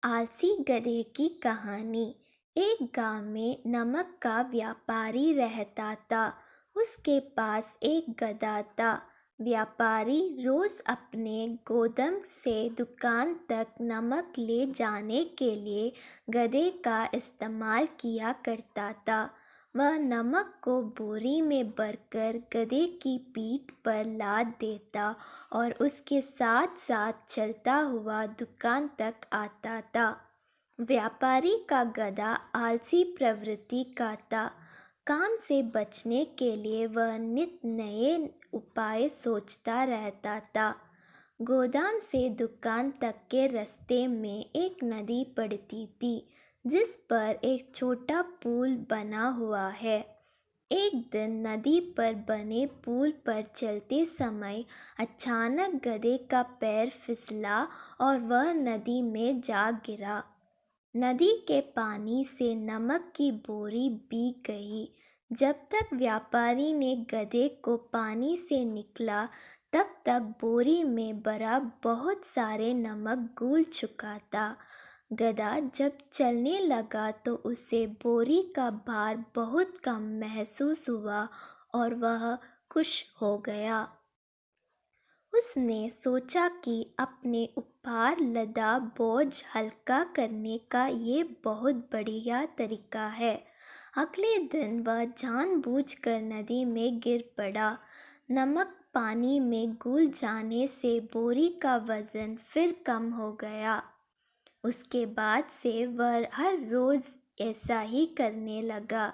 आलसी गधे की कहानी। एक गांव में नमक का व्यापारी रहता था। उसके पास एक गधा था। व्यापारी रोज अपने गोदाम से दुकान तक नमक ले जाने के लिए गधे का इस्तेमाल किया करता था। वह नमक को बोरी में भरकर गधे की पीठ पर लाद देता और उसके साथ साथ चलता हुआ दुकान तक आता था। व्यापारी का गधा आलसी प्रवृत्ति का था। काम से बचने के लिए वह नित नए उपाय सोचता रहता था। गोदाम से दुकान तक के रास्ते में एक नदी पड़ती थी, जिस पर एक छोटा पुल बना हुआ है। एक दिन नदी पर बने पुल पर चलते समय अचानक गधे का पैर फिसला और वह नदी में जा गिरा। नदी के पानी से नमक की बोरी भीग गई। जब तक व्यापारी ने गधे को पानी से निकला, तब तक बोरी में भरा बहुत सारे नमक घुल चुका था। गधा जब चलने लगा तो उसे बोरी का भार बहुत कम महसूस हुआ और वह खुश हो गया। उसने सोचा कि अपने ऊपर लदा बोझ हल्का करने का ये बहुत बढ़िया तरीका है। अगले दिन वह जानबूझकर नदी में गिर पड़ा। नमक पानी में घुल जाने से बोरी का वजन फिर कम हो गया। उसके बाद से वह हर रोज ऐसा ही करने लगा।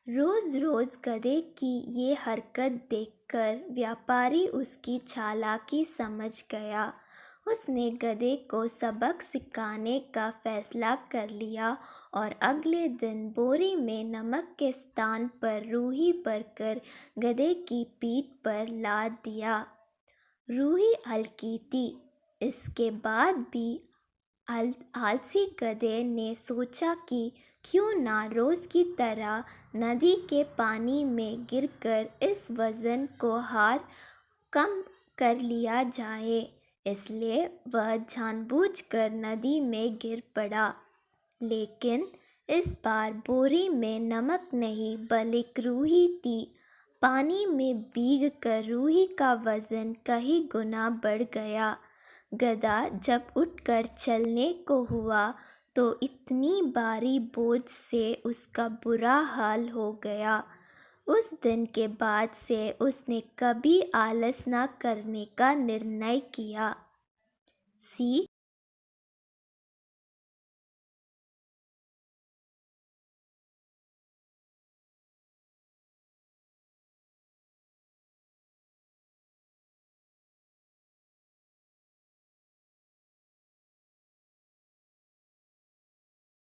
रोज रोज गधे की ये हरकत देखकर व्यापारी उसकी चालाकी समझ गया। उसने गधे को सबक सिखाने का फैसला कर लिया और अगले दिन बोरी में नमक के स्थान पर रूही भरकर गधे की पीठ पर लाद दिया। रूही हल्की थी। इसके बाद भी आलसी गधे ने सोचा कि क्यों ना रोज की तरह नदी के पानी में गिरकर इस वजन को हार कम कर लिया जाए। इसलिए वह जानबूझकर नदी में गिर पड़ा। लेकिन इस बार बोरी में नमक नहीं बल्कि रूही थी। पानी में भीग कर रूही का वजन कई गुना बढ़ गया। गधा जब उठकर चलने को हुआ तो इतनी भारी बोझ से उसका बुरा हाल हो गया। उस दिन के बाद से उसने कभी आलस न करने का निर्णय किया। सीख